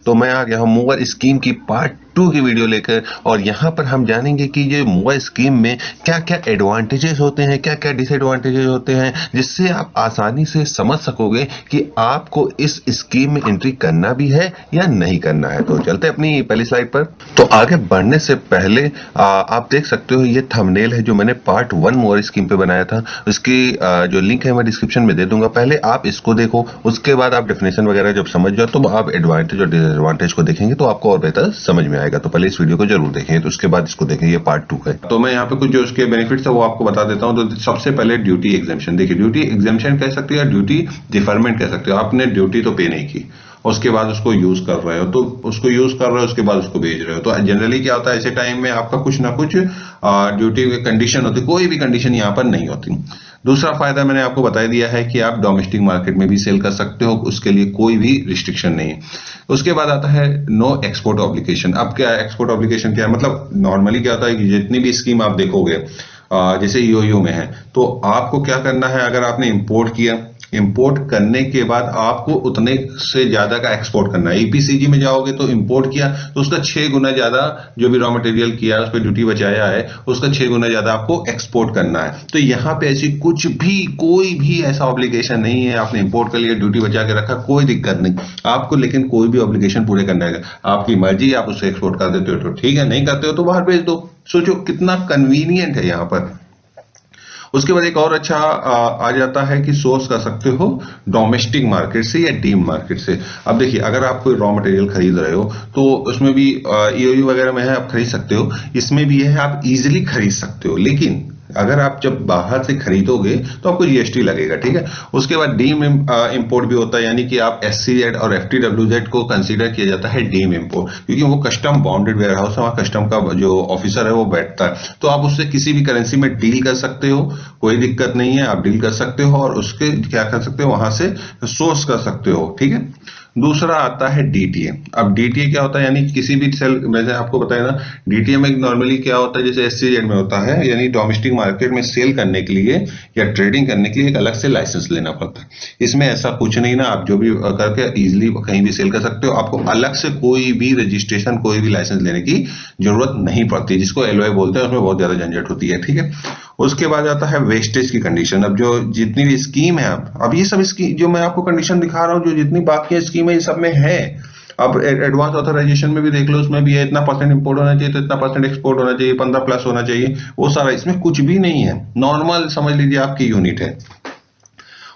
तो मैं आ गया हूँ मूवर स्कीम की पार्ट 2 की वीडियो लेकर, और यहाँ पर हम जानेंगे कि ये मूवर स्कीम में क्या क्या एडवांटेजेस होते हैं, क्या क्या डिसएडवांटेजेस होते हैं, जिससे आप आसानी से समझ सकोगे कि आपको इस स्कीम में एंट्री करना भी है या नहीं करना है। तो चलते अपनी पहली स्लाइड पर। तो आगे बढ़ने से पहले आप देख सकते हो ये थंबनेल है जो मैंने पार्ट 1 मूवर स्कीम पे बनाया था। उसकी जो लिंक है मैं डिस्क्रिप्शन में दे दूंगा। पहले आप इसको देखो, उसके बाद आप डेफिनेशन वगैरह जब समझ जाओ तो आप एडवांटेज और डिसएडवांटेज को देखेंगे तो आपको और बेहतर समझ में आएगा। तो पहले इस वीडियो को जरूर देखेंगे, तो उसके बाद इसको देखेंगे। ये पार्ट 2 है। तो मैं यहाँ पे कुछ जो उसके बेनिफिट्स है वो आपको बता देता हूँ। तो सबसे पहले ड्यूटी एग्जेम्पशन। देखिए, ड्यूटी एग्जेम्पशन कह सकते हो या ड्यूटी डिफरमेंट कह सकते हो। आपने ड्यूटी तो पे नहीं की, उसके बाद उसको यूज कर रहे हो, तो उसको यूज कर रहे हो, उसके बाद उसको भेज रहे हो। तो जनरली क्या होता है, ऐसे टाइम में आपका कुछ ना कुछ ड्यूटी कंडीशन होती है, कोई भी कंडीशन यहाँ पर नहीं होती। दूसरा फायदा मैंने आपको बता दिया है कि आप डोमेस्टिक मार्केट में भी सेल कर सकते हो, उसके लिए कोई भी रिस्ट्रिक्शन नहीं है। उसके बाद आता है नो एक्सपोर्ट ऑब्लिगेशन। अब क्या एक्सपोर्ट ऑब्लिगेशन क्या है, मतलब नॉर्मली क्या होता है कि जितनी भी स्कीम आप देखोगे जैसे ईओयू में है, तो आपको क्या करना है, अगर आपने इंपोर्ट किया, इंपोर्ट करने के बाद आपको उतने से ज्यादा का एक्सपोर्ट करना है। ईपीसीजी में जाओगे तो इंपोर्ट किया तो उसका 6 गुना ज्यादा जो भी रॉ मटेरियल किया है उस पर ड्यूटी बचाया है, उसका 6 गुना ज्यादा आपको एक्सपोर्ट करना है। तो यहाँ पे ऐसी कुछ भी कोई भी ऐसा ऑब्लिगेशन नहीं है। आपने इंपोर्ट कर लिया, ड्यूटी बचा के रखा, कोई दिक्कत नहीं आपको, लेकिन कोई भी ऑब्लिगेशन पूरे करना है। आपकी मर्जी, आप उसे एक्सपोर्ट कर देते हो तो ठीक है, नहीं करते हो तो बाहर भेज दो। सोचो कितना कन्वीनियंट है यहाँ पर। उसके बाद एक और अच्छा आ जाता है कि सोर्स कर सकते हो डोमेस्टिक मार्केट से या डीम मार्केट से। अब देखिए, अगर आप कोई रॉ मटेरियल खरीद रहे हो तो उसमें भी ईओयू वगैरह में है, आप खरीद सकते हो। इसमें भी है, आप इजीली खरीद सकते हो। लेकिन अगर आप जब बाहर से खरीदोगे तो आपको जीएसटी लगेगा, ठीक है। उसके बाद डीम इंपोर्ट भी होता है, यानी कि आप एससीजेड और एफटीडब्ल्यूजेड को कंसीडर किया जाता है डीम इंपोर्ट, क्योंकि वो कस्टम बाउंडेड वेयर हाउस है, वहां कस्टम का जो ऑफिसर है वो बैठता है। तो आप उससे किसी भी करेंसी में डील कर सकते हो, कोई दिक्कत नहीं है, आप डील कर सकते हो और उसके क्या कर सकते हो, वहां से सोर्स कर सकते हो, ठीक है। दूसरा आता है डीटीए। अब डीटीए क्या होता है, यानी किसी भी सेल, मैंने आपको बताया ना, डीटीए में नॉर्मली क्या होता है, जैसे एससीजेड में होता है, यानी डोमेस्टिक मार्केट में सेल करने के लिए या ट्रेडिंग करने के लिए एक अलग से लाइसेंस लेना पड़ता है। इसमें ऐसा कुछ नहीं ना, आप जो भी करके इजीली कहीं भी सेल कर सकते हो। आपको अलग से कोई भी रजिस्ट्रेशन, कोई भी लाइसेंस लेने की जरूरत नहीं पड़ती, जिसको एलओए बोलते हैं। उसमें बहुत ज्यादा झंझट होती है, ठीक है। उसके बाद आता है वेस्टेज की कंडीशन। अब जो जितनी भी स्कीम है, अब ये सब स्कीम जो मैं आपको कंडीशन दिखा रहा हूँ, जो जितनी बाकी स्कीम है, ये सब में है। अब एडवांस ऑथराइजेशन में भी देख लो, उसमें भी है इतना परसेंट इंपोर्ट होना चाहिए, तो इतना परसेंट एक्सपोर्ट होना चाहिए, 15 प्लस होना चाहिए, वो सारा। इसमें कुछ भी नहीं है, नॉर्मल समझ लीजिए आपकी यूनिट है।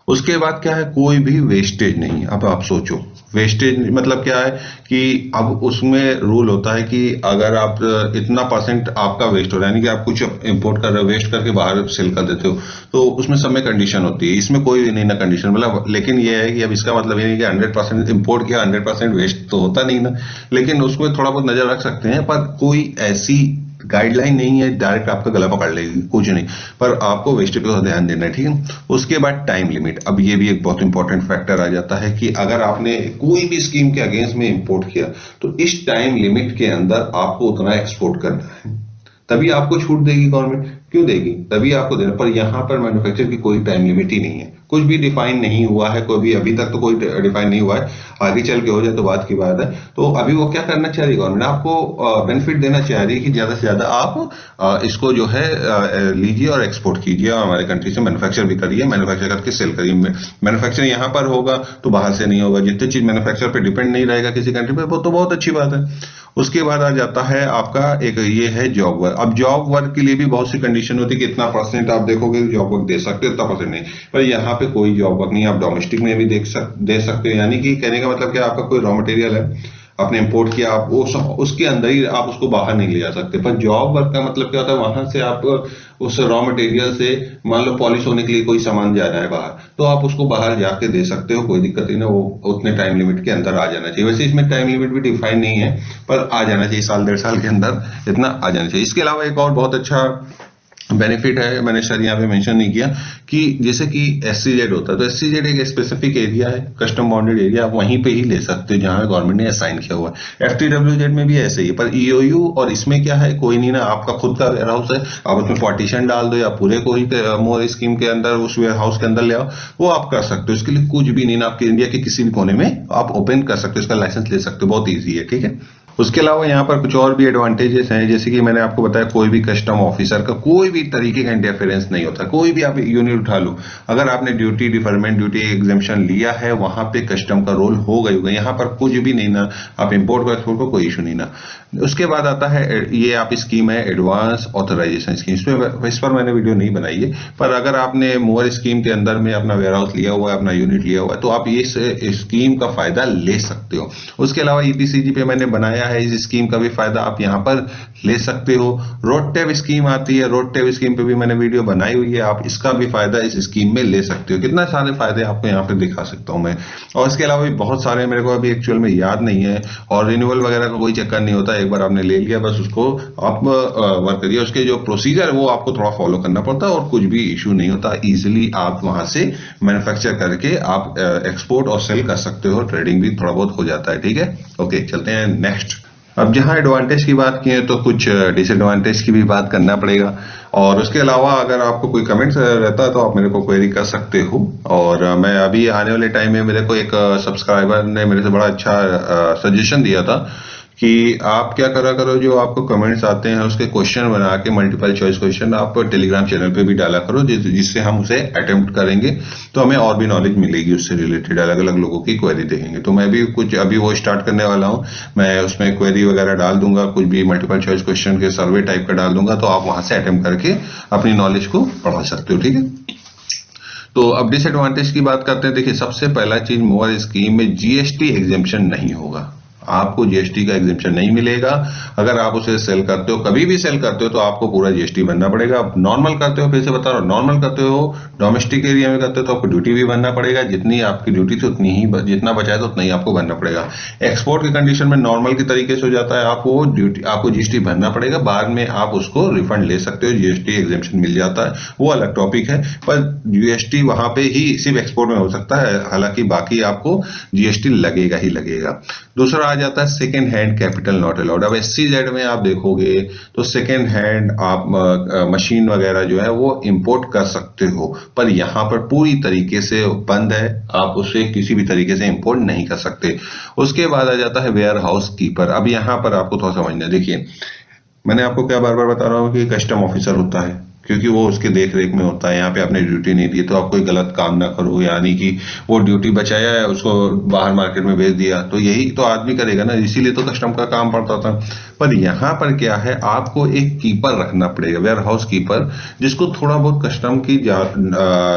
उसके बाद क्या है, कोई भी वेस्टेज नहीं। अब आप सोचो, वेस्टेज मतलब क्या है कि अब उसमें रूल होता है कि अगर आप इतना परसेंट आपका वेस्ट हो रहा है, यानी कि आप कुछ इंपोर्ट कर रहे हो, वेस्ट करके बाहर सेल कर देते हो, तो उसमें सब में कंडीशन होती है। इसमें कोई नहीं ना कंडीशन, मतलब। लेकिन ये है कि अब इसका मतलब ये नहीं कि 100% इंपोर्ट किया 100% वेस्ट तो होता नहीं ना, लेकिन उसमें थोड़ा बहुत नजर रख सकते हैं। पर कोई ऐसी गाइडलाइन नहीं है डायरेक्ट आपका गला पकड़ लेगी, कुछ नहीं। पर आपको वेस्टेज पे ध्यान देना है, ठीक है। उसके बाद टाइम लिमिट। अब ये भी एक बहुत इंपॉर्टेंट फैक्टर आ जाता है कि अगर आपने कोई भी स्कीम के अगेंस्ट में इंपोर्ट किया तो इस टाइम लिमिट के अंदर आपको उतना एक्सपोर्ट करना है, तभी आपको छूट देगी गवर्नमेंट। क्यों देगी, तभी आपको देना। पर यहाँ पर मैन्युफैक्चर की कोई टाइम लिमिट ही नहीं है, कुछ भी डिफाइन नहीं हुआ है, कोई भी अभी तक तो कोई डिफाइन नहीं हुआ है। आगे चल के हो जाए तो बात की बात है। तो अभी वो क्या करना चाह रही है गवर्नमेंट, आपको बेनिफिट देना चाह रही है कि ज्यादा से ज्यादा आप इसको जो है लीजिए और एक्सपोर्ट कीजिए, और हमारे कंट्री से मैन्युफैक्चर भी करिए, मैन्युफैक्चर करके सेल करिए। मैन्युफैक्चर यहाँ पर होगा तो बाहर से नहीं होगा। जितनी चीज मैन्युफैक्चर पे डिपेंड नहीं रहेगा किसी कंट्री पे, वो तो बहुत अच्छी बात है। उसके बाद आ जाता है आपका एक ये है जॉब वर्क। अब जॉब वर्क के लिए भी बहुत सी कंडीशन होती है कि इतना परसेंट आप देखोगे जॉब वर्क दे सकते हो, इतना परसेंट नहीं। पर यहाँ पे कोई जॉब वर्क नहीं, आप डोमेस्टिक में भी दे सकते हो। यानी कि कहने का मतलब क्या, आपका कोई रॉ मटेरियल है, आपने इंपोर्ट किया, आप वो उसके अंदर ही आप उसको बाहर नहीं ले जा सकते। पर जॉब वर्क का मतलब क्या होता है, वहां से आप उस रॉ मटेरियल से, मान लो पॉलिश होने के लिए कोई सामान जा रहा है बाहर, तो आप उसको बाहर जाके दे सकते हो, कोई दिक्कत नहीं ना। वो उतने टाइम लिमिट के अंदर आ जाना चाहिए। वैसे इसमें टाइम लिमिट भी डिफाइन नहीं है, पर आ जाना चाहिए, साल 1.5 साल के अंदर इतना आ जाना चाहिए। इसके अलावा एक और बहुत अच्छा बेनिफिट है, मैंने शायद यहाँ पे मेंशन नहीं किया कि जैसे कि SCZ होता है, तो SCZ एक स्पेसिफिक एरिया है, कस्टम बाउंडेड एरिया, आप वहीं पे ही ले सकते हो जहां गवर्नमेंट ने असाइन किया हुआ है। FTWZ में भी ऐसे ही है, पर EOU और इसमें क्या है, कोई नहीं ना, आपका खुद का वेयर हाउस है, आप उसमें पार्टीशन डाल दो या पूरे को ही मोर स्कीम के अंदर उस वेयर हाउस के अंदर ले आओ, वो आप कर सकते हो। इसके लिए कुछ भी नहीं ना, आपके इंडिया के किसी भी कोने में आप ओपन कर सकते हो, इसका लाइसेंस ले सकते हो, बहुत ईजी है, ठीक है। उसके अलावा यहाँ पर कुछ और भी एडवांटेजेस हैं, जैसे कि मैंने आपको बताया कोई भी कस्टम ऑफिसर का कोई भी तरीके का इंटरफेरेंस नहीं होता। कोई भी आप यूनिट उठा लो, अगर आपने ड्यूटी डिफरमेंट ड्यूटी एग्जेम्पशन लिया है, वहां पे कस्टम का रोल होगा ही होगा। यहाँ पर कुछ भी नहीं ना, आप इंपोर्ट को एक्सपोर्ट को कोई इशू नहीं ना। उसके बाद आता है ये आप स्कीम है एडवांस ऑथराइजेशन स्कीम, इस पर मैंने वीडियो नहीं बनाई है, पर अगर आपने मूवर स्कीम के अंदर में अपना वेयर हाउस लिया हुआ है, अपना यूनिट लिया हुआ है, तो आप इस स्कीम का फायदा ले सकते हो। उसके अलावा EPCG पे मैंने बनाया है, इस स्कीम का भी फायदा आप यहाँ पर ले सकते हो। रोड टैप स्कीम आती है, रोड टैप स्कीम पे भी मैंने वीडियो बनाई हुई है, आप इसका भी फायदा इस स्कीम में ले सकते हो। कितना सारे फायदे आपको यहाँ पे दिखा सकता हूँ मैं। और इसके अलावा भी बहुत सारे मेरे को अभी एक्चुअल में याद नहीं है, और रिन्यूअल वगैरह का कोई चक्कर नहीं होता, एक बार आपने ले लिया बस उसको आप वर्क करिए। उसके जो प्रोसीजर है वो आपको थोड़ा फॉलो करना पड़ता है, और कुछ भी इशू नहीं होता, इजिली आप वहां से मैन्युफैक्चर करके आप एक्सपोर्ट और सेल कर सकते हो, ट्रेडिंग भी थोड़ा बहुत हो जाता है, ठीक है। ओके, चलते हैं नेक्स्ट। अब जहां एडवांटेज की बात की है, तो कुछ डिसएडवांटेज की भी बात करना पड़ेगा। और उसके अलावा अगर आपको कोई कमेंट्स रहता है तो आप मेरे को क्वेरी कर सकते हो। और मैं अभी आने वाले टाइम में मेरे को एक सब्सक्राइबर ने मेरे से बड़ा अच्छा सजेशन दिया था कि आप क्या करा करो, जो आपको कमेंट्स आते हैं उसके क्वेश्चन बना के, मल्टीपल चॉइस क्वेश्चन आप टेलीग्राम चैनल पे भी डाला करो, जिससे हम उसे अटेम्प्ट करेंगे, तो हमें और भी नॉलेज मिलेगी उससे रिलेटेड, अलग अलग लोगों की क्वेरी देखेंगे। तो मैं भी कुछ अभी वो स्टार्ट करने वाला हूँ, मैं उसमें क्वेरी वगैरह डाल दूंगा, कुछ भी मल्टीपल चॉइस क्वेश्चन के सर्वे टाइप का डाल दूंगा, तो आप वहां से अटेम्प्ट करके अपनी नॉलेज को बढ़ा सकते हो, ठीक है। तो अब डिसएडवांटेज की बात करते हैं। देखिए, सबसे पहला चीज, मूवर स्कीम में GST एग्जेम्पशन नहीं होगा, आपको GST का एग्जेम्पशन नहीं मिलेगा। अगर आप उसे सेल करते हो, कभी भी सेल करते हो, तो आपको पूरा GST भरना पड़ेगा। आप नॉर्मल करते हो, फिर से बता रहा हूं, नॉर्मल करते हो, डोमेस्टिक एरिया में करते हो, तो आपको ड्यूटी भी भरना पड़ेगा। जितनी आपकी ड्यूटी थी उतनी ही, जितना बचाए तो उतना ही आपको भरना पड़ेगा। एक्सपोर्ट की कंडीशन में नॉर्मल की तरीके से हो जाता है, आपको ड्यूटी, आपको GST भरना पड़ेगा, बाद में आप उसको रिफंड ले सकते हो, GST एग्जेम्पशन मिल जाता है, वो अलग टॉपिक है। पर GST वहां पे ही सिर्फ एक्सपोर्ट में हो सकता है, हालांकि बाकी आपको GST लगेगा ही लगेगा। दूसरा आ जाता है second hand capital not allowed. अब SCZ में आप देखोगे तो सेकेंड हैंड आप मशीन वगैरह जो है वो इंपोर्ट कर सकते हो, पर यहाँ पर पूरी तरीके से बंद है, आप उसे किसी भी तरीके से इंपोर्ट नहीं कर सकते। उसके बाद आ जाता है वेयर हाउस कीपर। अब यहाँ पर आपको थोड़ा समझना है। देखिए, मैंने आपको क्या बार बार बता रहा हूँ कि कस्टम ऑफिसर होता है, क्योंकि वो उसके देख रेख में होता है। यहाँ पे आपने ड्यूटी नहीं दी तो आप कोई गलत काम ना करो, यानी कि वो ड्यूटी बचाया है, उसको बाहर मार्केट में भेज दिया, तो यही तो आदमी करेगा ना, इसीलिए तो कस्टम का काम पड़ता था। पर यहाँ पर क्या है, आपको एक कीपर रखना पड़ेगा, वेयर हाउस कीपर, जिसको थोड़ा बहुत कस्टम की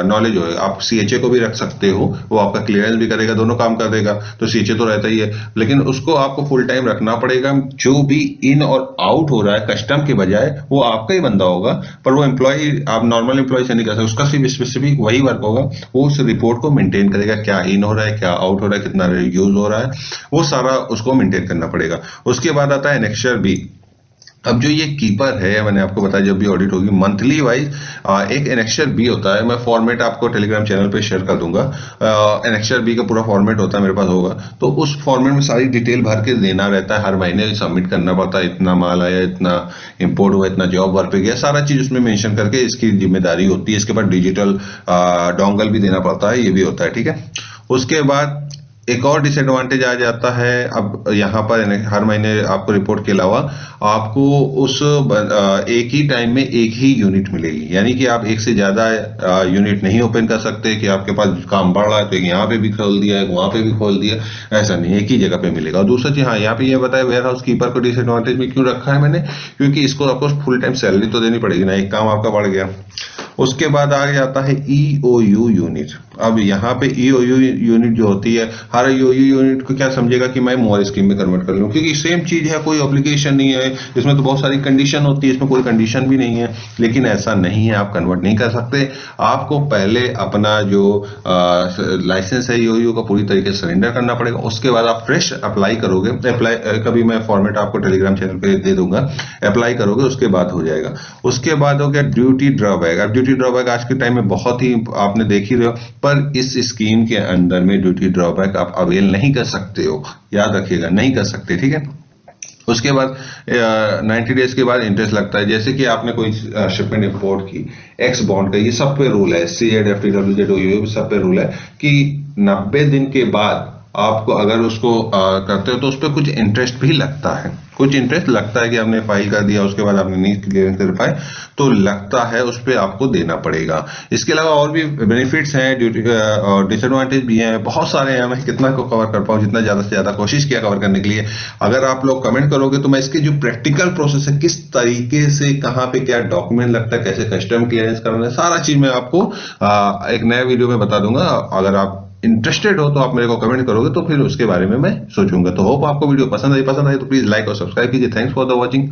नॉलेज हो। आप CHA को भी रख सकते हो, वो आपका क्लियरेंस भी करेगा, दोनों काम कर देगा, तो CHA तो रहता ही है, लेकिन उसको आपको फुल टाइम रखना पड़ेगा। जो भी इन और आउट हो रहा है कस्टम के बजाय, वो आपका ही बंदा होगा, पर वो एम्प्लॉय आप नॉर्मल एम्प्लॉय से नहीं कर सकते, उसका सिर्फ स्पेसिफिक वही वर्क होगा, वो उस रिपोर्ट को मेंटेन करेगा, क्या इन हो रहा है, क्या आउट हो रहा है, कितना यूज हो रहा है, वो सारा उसको मेंटेन करना पड़ेगा। उसके बाद आता है एनेक्सर बी। अब जो ये कीपर है, मैंने आपको बताया जब भी ऑडिट होगी मंथली वाइज एक एनेक्सर बी होता है, मैं फॉर्मेट आपको टेलीग्राम चैनल पे शेयर कर दूंगा। एनेक्सर बी का पूरा फॉर्मेट होता है, मेरे पास होगा, तो उस फॉर्मेट में सारी डिटेल भर के देना रहता है, हर महीने सबमिट करना पड़ता है, इतना माल आया, इतना इंपोर्ट हुआ, इतना जॉब वर्क पे गया, सारा चीज उसमें मेंशन करके इसकी जिम्मेदारी होती है। इसके बाद डिजिटल डोंगल भी देना पड़ता है, ये भी होता है, ठीक है। उसके बाद एक और डिसएडवांटेज आ जाता है। अब यहाँ पर हर महीने आपको रिपोर्ट के अलावा आपको उस एक ही टाइम में एक ही यूनिट मिलेगी, यानी कि आप एक से ज्यादा यूनिट नहीं ओपन कर सकते कि आपके पास काम बढ़ रहा है तो यहाँ पे भी खोल दिया है, वहां पे भी खोल दिया, ऐसा नहीं, एक ही जगह पे मिलेगा। और दूसरा चीज, हाँ, यहाँ पे ये बताया वेयर हाउस कीपर को डिसएडवांटेज में क्यों रखा है मैंने, क्योंकि इसको आपको फुल टाइम सैलरी तो देनी पड़ेगी ना, एक काम आपका बढ़ गया। उसके बाद आ जाता है EOU यूनिट। अब यहाँ पे EOU यूनिट जो होती है, हर EOU यूनिट को क्या समझेगा कि मैं मोबाइल स्कीम में कन्वर्ट कर लूँ, क्योंकि सेम चीज है, कोई एप्लीकेशन नहीं है इसमें, तो बहुत सारी कंडीशन होती है, इसमें कोई कंडीशन भी नहीं है। लेकिन ऐसा नहीं है, आप कन्वर्ट नहीं कर सकते। आपको पहले अपना जो लाइसेंस है EOU का पूरी तरीके से सरेंडर करना पड़ेगा। उसके बाद आप फ्रेश अप्लाई करोगे, अप्लाई कभी मैं फॉर्मेट आपको टेलीग्राम चैनल पे दे दूंगा, अप्लाई करोगे उसके बाद हो जाएगा। उसके बाद हो गया ड्यूटी ड्रॉबैक। अब ड्यूटी ड्रॉबैक आज के टाइम में बहुत ही आपने देख ही रहे हो, पर इस स्कीम के अंदर में ड्यूटी ड्रॉबैक आप अवेल नहीं कर सकते हो, याद रखिएगा, नहीं कर सकते, ठीक है। उसके बाद 90 डेज के बाद इंटरेस्ट लगता है। जैसे कि आपने कोई शिपमेंट इंपोर्ट की एक्स बॉन्ड का, ये सब पे रूल है, CZ FTW ZOU सब पे रूल है कि 90 दिन के बाद आपको अगर उसको करते हो तो उस पर कुछ इंटरेस्ट भी लगता है, कुछ इंटरेस्ट लगता है कि आपने फाइल कर दिया उसके बाद आपने नहीं क्लियर कर पाए तो लगता है, उस पर आपको देना पड़ेगा। इसके अलावा और भी बेनिफिट्स हैं, ड्यूटी और डिसएडवांटेज भी हैं, बहुत सारे हैं। मैं कितना को कवर कर पाऊँ, जितना ज्यादा से ज्यादा कोशिश किया कवर करने के लिए। अगर आप लोग कमेंट करोगे तो मैं इसके जो प्रैक्टिकल प्रोसेस है, किस तरीके से कहाँ पे क्या डॉक्यूमेंट लगता है, कैसे कस्टम क्लियरेंस करना है, सारा चीज मैं आपको एक नया वीडियो में बता दूंगा। अगर आप इंटरेस्टेड हो तो आप मेरे को कमेंट करोगे तो फिर उसके बारे में मैं सोचूंगा। तो होप आपको वीडियो पसंद आई तो प्लीज लाइक और सब्सक्राइब कीजिए। Thanks for the watching.